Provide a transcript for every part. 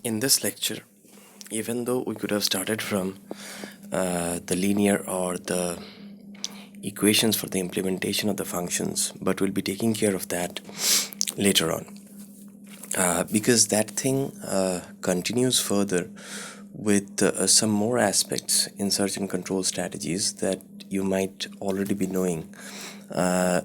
In this lecture, even though we could have started from the linear or the equations for the implementation of the functions, but we'll be taking care of that later on because that thing continues further with some more aspects in search and control strategies that you might already be knowing,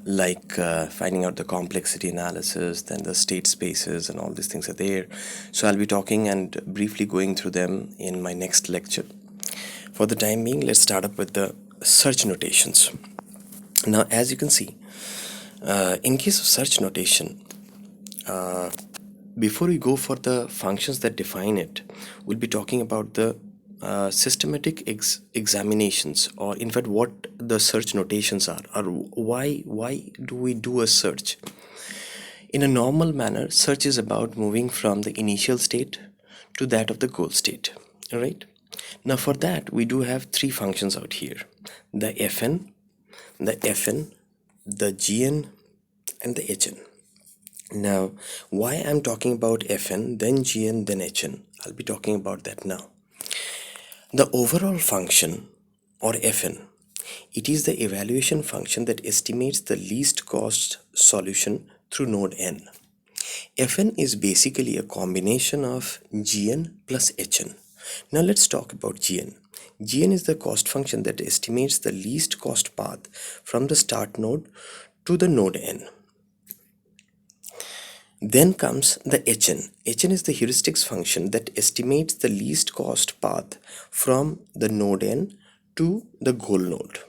like finding out the complexity analysis, then the state spaces, and all these things are there. So I'll be talking and briefly going through them in my next lecture. For the time being, let's start up with the search notations. Now, as you can see, in case of search notation, before we go for the functions that define it, we'll be talking about the systematic examinations, or in fact what the search notations are, or why do we do a search. In a normal manner, search is about moving from the initial state to that of the goal state. All right, now for that we do have three functions out here: the fn, the gn, and the hn. Now, why I'm talking about Fn, then Gn, then Hn? I'll be talking about that now. The overall function, or Fn, it is the evaluation function that estimates the least cost solution through node n. Fn is basically a combination of Gn plus Hn. Now let's talk about Gn. Gn is the cost function that estimates the least cost path from the start node to the node n. Then comes the hn. Hn is the heuristics function that estimates the least cost path from the node n to the goal node.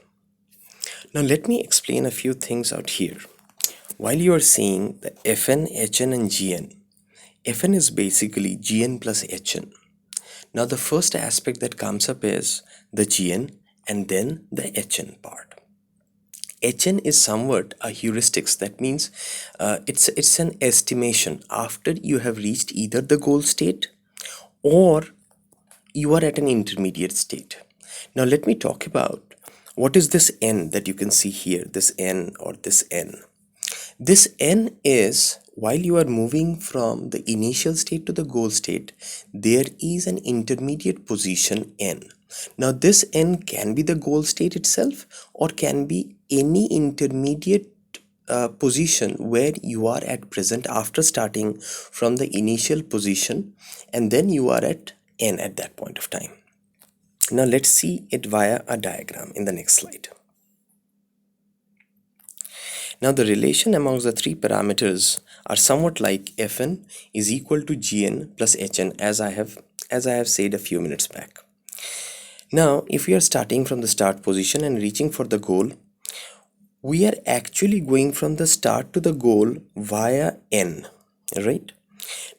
Now let me explain a few things out here. While you are seeing the fn, hn and gn, fn is basically gn plus hn. Now the first aspect that comes up is the gn and then the hn part. Hn is somewhat a heuristics. That means it's an estimation after you have reached either the goal state or you are at an intermediate state. Now let me talk about what is this n that you can see here, this n or this n. This n is while you are moving from the initial state to the goal state, there is an intermediate position n. Now this n can be the goal state itself or can be any intermediate position where you are at present after starting from the initial position, and then you are at n at that point of time. Now let's see it via a diagram in the next slide. Now the relation amongst the three parameters are somewhat like fn is equal to gn plus hn, as I have said a few minutes back. Now if we are starting from the start position and reaching for the goal, we are actually going from the start to the goal via n, right?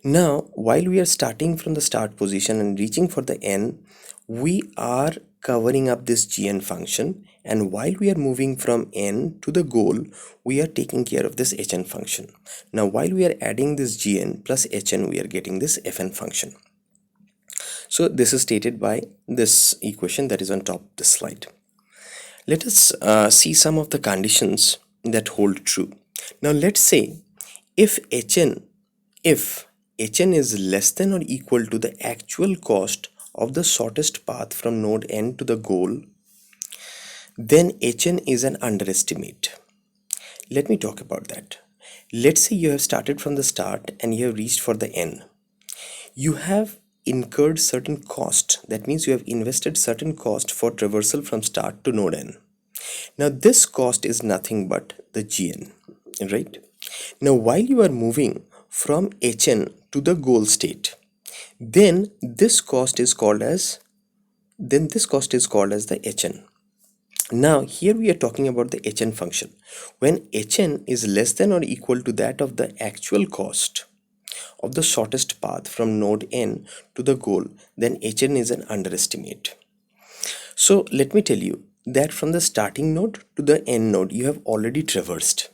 Now while we are starting from the start position and reaching for the n, we are covering up this gn function, and while we are moving from n to the goal, we are taking care of this hn function. Now while we are adding this gn plus hn, we are getting this fn function. So this is stated by this equation that is on top of this slide. Let us see some of the conditions that hold true. Now let's say if hn is less than or equal to the actual cost of the shortest path from node n to the goal, then hn is an underestimate. Let me talk about that. Let's say you have started from the start and you have reached for the n. You have incurred certain cost. That means you have invested certain cost for traversal from start to node n. Now this cost is nothing but the gn, right? Now while you are moving from hn to the goal state, then this cost is called as the hn. Now here we are talking about the hn function. When hn is less than or equal to that of the actual cost of the shortest path from node n to the goal, then hn is an underestimate. So let me tell you that from the starting node to the end node you have already traversed,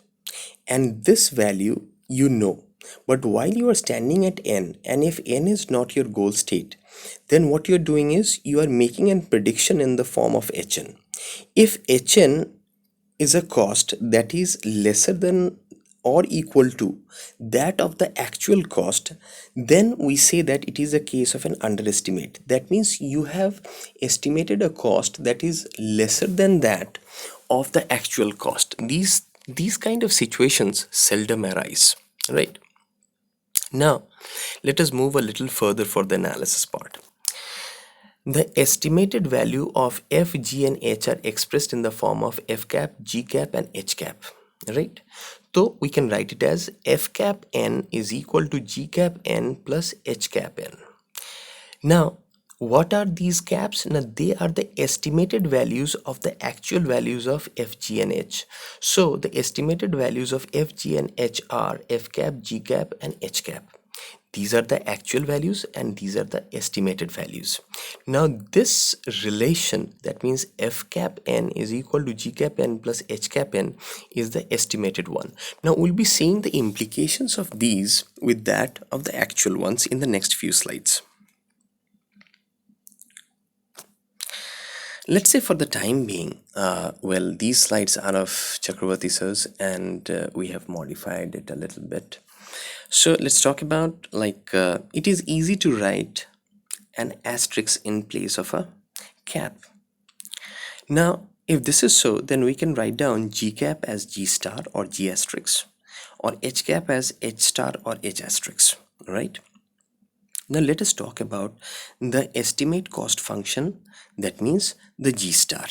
and this value you know. But while you are standing at n, and if n is not your goal state, then what you are doing is you are making a prediction in the form of hn. If hn is a cost that is lesser than or equal to that of the actual cost, then we say that it is a case of an underestimate. That means you have estimated a cost that is lesser than that of the actual cost. These kind of situations seldom arise, right? Now, let us move a little further for the analysis part. The estimated value of f, g and h are expressed in the form of f cap, g cap and h cap, right? So we can write it as f cap n is equal to g cap n plus h cap n. Now, what are these caps? Now, they are the estimated values of the actual values of f, g and h. So the estimated values of f, g and h are f cap, g cap and h cap. These are the actual values and these are the estimated values. Now this relation, that means f cap n is equal to g cap n plus h cap n, is the estimated one. Now we'll be seeing the implications of these with that of the actual ones in the next few slides. Let's say for the time being, well, these slides are of Chakravarti sirs and we have modified it a little bit. So let's talk about it is easy to write an asterisk in place of a cap. Now, if this is so, then we can write down g cap as g star or g asterisk, or h cap as h star or h asterisk, right? Now let us talk about the estimate cost function, that means the g star.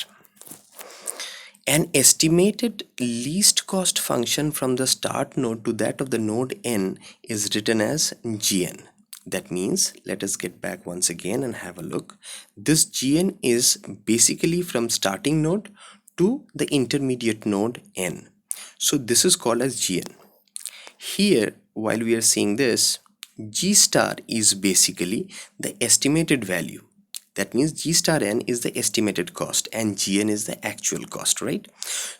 An estimated least cost function from the start node to that of the node n is written as gn. That means, let us get back once again and have a look. This gn is basically from starting node to the intermediate node n. So this is called as gn. Here, while we are seeing this, g star is basically the estimated value. That means g star n is the estimated cost and gn is the actual cost, right?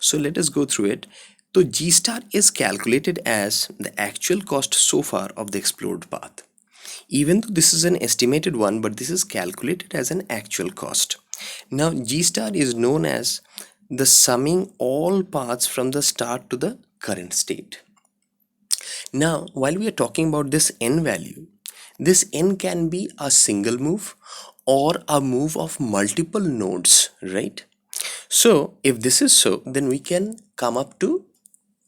So let us go through it. So g star is calculated as the actual cost so far of the explored path. Even though this is an estimated one, but this is calculated as an actual cost. Now g star is known as the summing all paths from the start to the current state. Now, while we are talking about this n value, this n can be a single move or a move of multiple nodes, right? So if this is so, then we can come up to,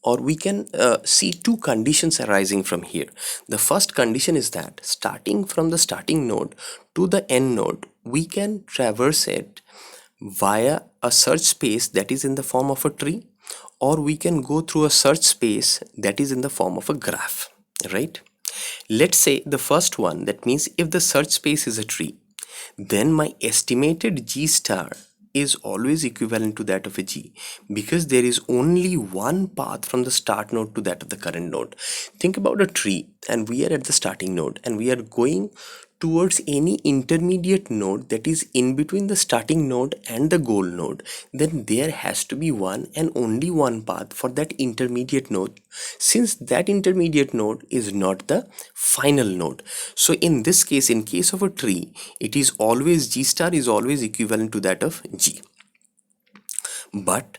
or we can see two conditions arising from here. The first condition is that starting from the starting node to the end node, we can traverse it via a search space that is in the form of a tree, or we can go through a search space that is in the form of a graph, right? Let's say the first one, that means if the search space is a tree, then my estimated g star is always equivalent to that of a g, because there is only one path from the start node to that of the current node. Think about a tree and we are at the starting node and we are going towards any intermediate node that is in between the starting node and the goal node. Then there has to be one and only one path for that intermediate node, since that intermediate node is not the final node. So in this case, in case of a tree, it is always g star is always equivalent to that of g. But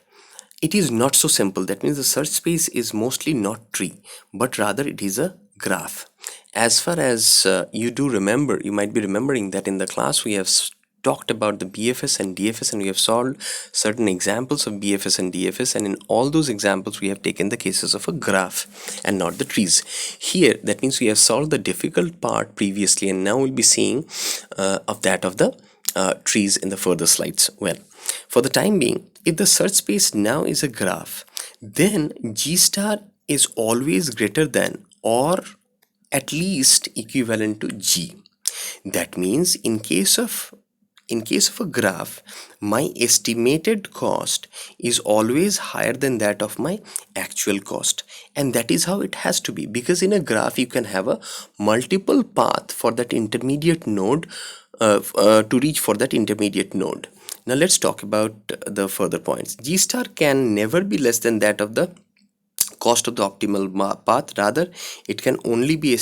it is not so simple. That means the search space is mostly not tree, but rather it is a graph. As far as you do remember, you might be remembering that in the class we have talked about the BFS and DFS, and we have solved certain examples of BFS and DFS, and in all those examples we have taken the cases of a graph and not the trees. Here, that means we have solved the difficult part previously, and now we'll be seeing of that of the trees in the further slides. Well, for the time being, if the search space now is a graph, then G star is always greater than or at least equivalent to G. That means in case of a graph, my estimated cost is always higher than that of my actual cost, and that is how it has to be, because in a graph you can have a multiple path for that intermediate node to reach for that intermediate node. Now let's talk about the further points. G star can never be less than that of the cost of the optimal path. Rather, it can only be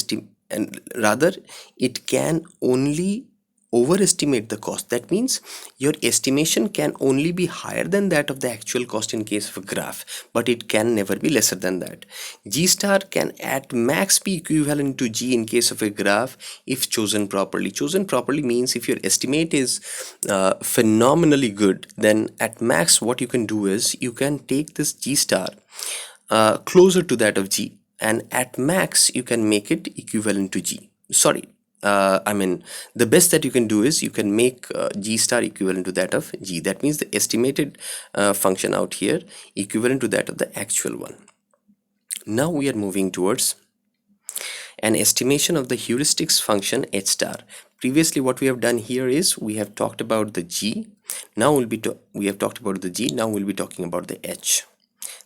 overestimate the cost. That means your estimation can only be higher than that of the actual cost in case of a graph, but it can never be lesser than that. G star can at max be equivalent to G in case of a graph if chosen properly. Chosen properly means if your estimate is phenomenally good, then at max what you can do is you can take this G star closer to that of G, and at max you can make it equivalent to G. Sorry, I mean, the best that you can do is you can make G star equivalent to that of G. That means the estimated function out here equivalent to that of the actual one. Now we are moving towards an estimation of the heuristics function h star. Previously what we have done here is we have talked about the G. Now we have talked about the G. Now we'll be talking about the H.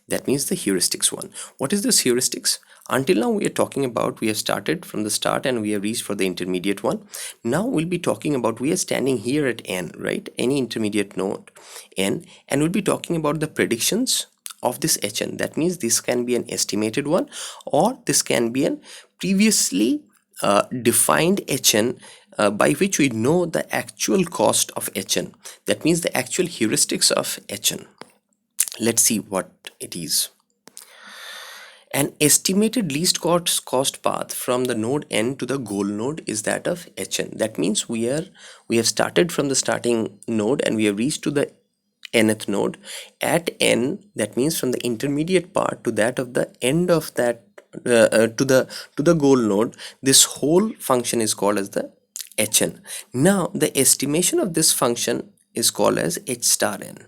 That means the heuristics one. What is this heuristics? Until now we are talking about, we have started from the start and we have reached for the intermediate one. Now we'll be talking about, we are standing here at n, right? Any intermediate node n, and we'll be talking about the predictions of this hn. That means this can be an estimated one, or this can be an previously defined hn by which we know the actual cost of hn. That means the actual heuristics of hn. Let's see what it is. An estimated least cost path from the node n to the goal node is that of hn. That means we have started from the starting node and we have reached to the nth node at n. That means from the intermediate part to that of the end of that to the goal node, this whole function is called as the hn. Now the estimation of this function is called as h star n.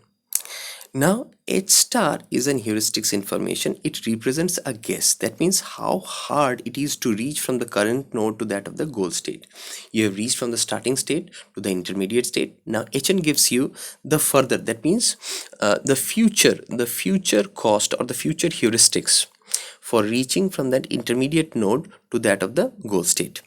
Now h star is an heuristics information. It represents a guess. That means how hard it is to reach from the current node to that of the goal state. You have reached from the starting state to the intermediate state. Now hn gives you the further, that means the future cost or the future heuristics for reaching from that intermediate node to that of the goal state.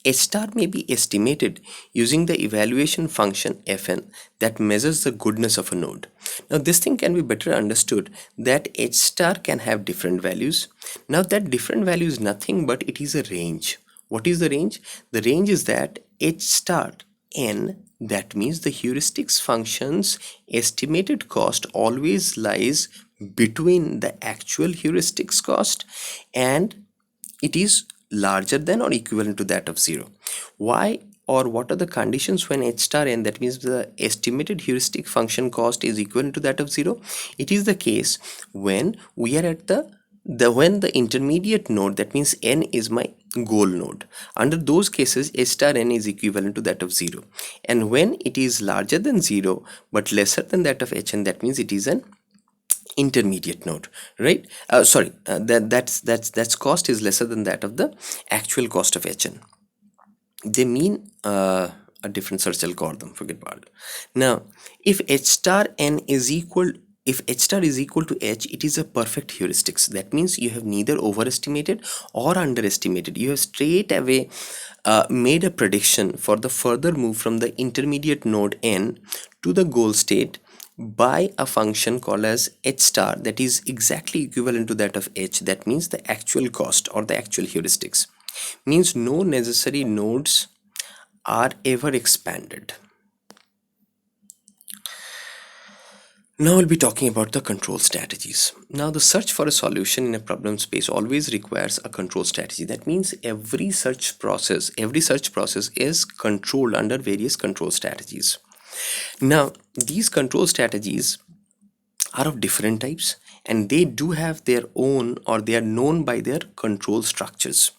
H star may be estimated using the evaluation function fn that measures the goodness of a node. Now this thing can be better understood that H star can have different values. Now that different value is nothing but it is a range. What is the range? The range is that H star n, that means the heuristics function's estimated cost always lies between the actual heuristics cost and it is larger than or equivalent to that of 0. Why or what are the conditions when h star n, that means the estimated heuristic function cost, is equivalent to that of 0? It is the case when we are at when the intermediate node, that means n is my goal node. Under those cases h star n is equivalent to that of 0, and when it is larger than 0 but lesser than that of hn, that means it is an intermediate node, right? That's cost is lesser than that of the actual cost of hn. They mean a different search algorithm, forget about it. Now if h star n is equal, if h star is equal to h, it is a perfect heuristics. That means you have neither overestimated or underestimated. You have straight away made a prediction for the further move from the intermediate node n to the goal state by a function called as h star that is exactly equivalent to that of h. That means the actual cost or the actual heuristics. Means no necessary nodes are ever expanded. Now we'll be talking about the control strategies. Now the search for a solution in a problem space always requires a control strategy. That means every search process is controlled under various control strategies. Now these control strategies are of different types and they do have their own, or they are known by their control structures.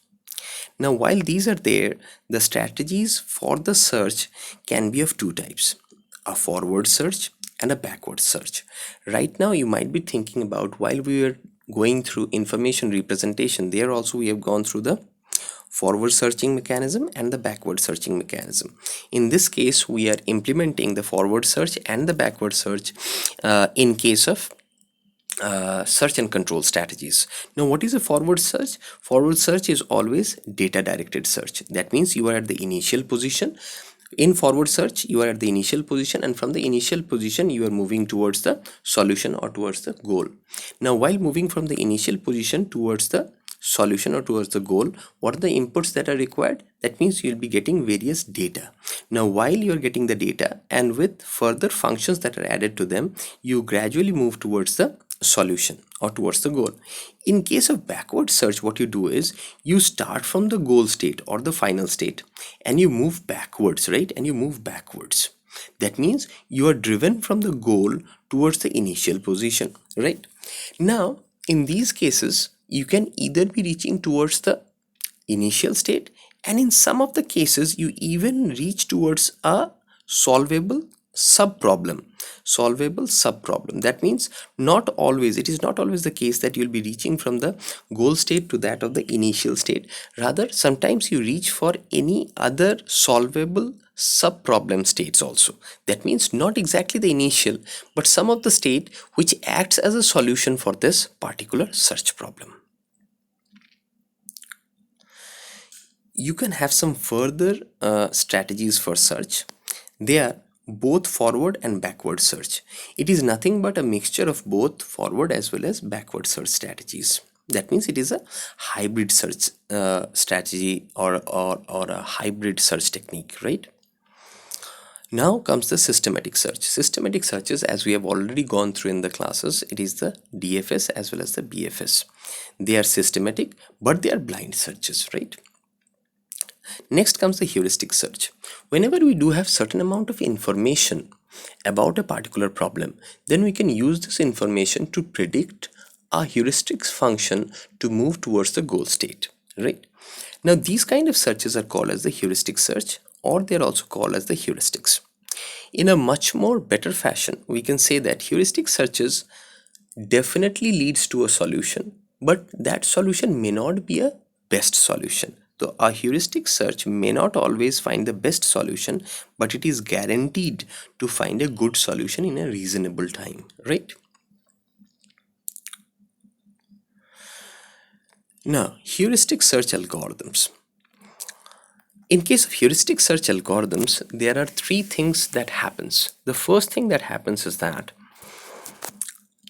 Now while these are there, the strategies for the search can be of two types: a forward search and a backward search. Right now you might be thinking about, while we were going through information representation, there also we have gone through the forward searching mechanism and the backward searching mechanism. In this case we are implementing the forward search and the backward search in case of search and control strategies. Now what is a forward search? Forward search is always data directed search. That means you are at the initial position. In forward search you are at the initial position, and from the initial position you are moving towards the solution or towards the goal. Now while moving from the initial position towards the solution or towards the goal, what are the inputs that are required? That means you'll be getting various data. Now while you're getting the data and with further functions that are added to them, you gradually move towards the solution or towards the goal. In case of backward search, what you do is you start from the goal state or the final state and you move backwards, right? And you move backwards. That means you are driven from the goal towards the initial position, right? Now in these cases, you can either be reaching towards the initial state, and in some of the cases you even reach towards a solvable sub problem. That means not always, it is not always the case that you'll be reaching from the goal state to that of the initial state. Rather, sometimes you reach for any other solvable sub problem states also. That means not exactly the initial, but some of the state which acts as a solution for this particular search problem. You can have some further strategies for search. They are both forward and backward search. It is nothing but a mixture of both forward as well as backward search strategies. That means it is a hybrid search strategy or a hybrid search technique, right? Now comes the systematic search. Systematic searches, as we have already gone through in the classes, it is the DFS as well as the BFS. They are systematic, but they are blind searches, right? Next comes the heuristic search. Whenever we do have certain amount of information about a particular problem, then we can use this information to predict a heuristic function to move towards the goal state, right? Now these kind of searches are called as the heuristic search, or they're also called as the heuristics. In a much more better fashion, we can say that heuristic searches definitely leads to a solution, but that solution may not be a best solution. So a heuristic search may not always find the best solution, but it is guaranteed to find a good solution in a reasonable time, right? Now, heuristic search algorithms. In case of heuristic search algorithms, there are three things that happens. The first thing that happens is that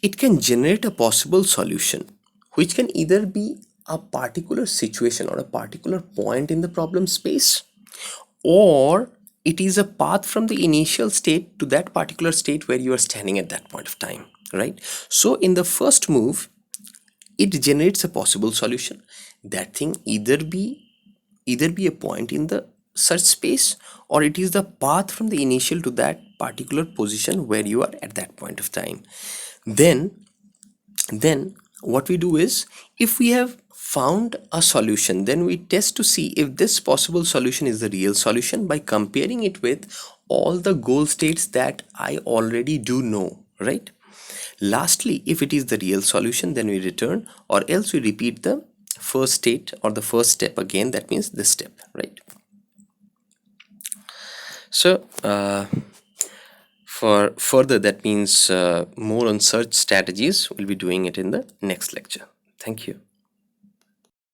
it can generate a possible solution, which can either be a particular situation or a particular point in the problem space, or it is a path from the initial state to that particular state where you are standing at that point of time, right? So in the first move, it generates a possible solution. That thing either be a point in the search space, or it is the path from the initial to that particular position where you are at that point of time. Then what we do is, if we have found a solution, then we test to see if this possible solution is the real solution by comparing it with all the goal states that I already do know, right? Lastly, if it is the real solution, then we return, or else we repeat the first state or the first step again. That means this step, right? So for further, that means more on search strategies, we'll be doing it in the next lecture. Thank you.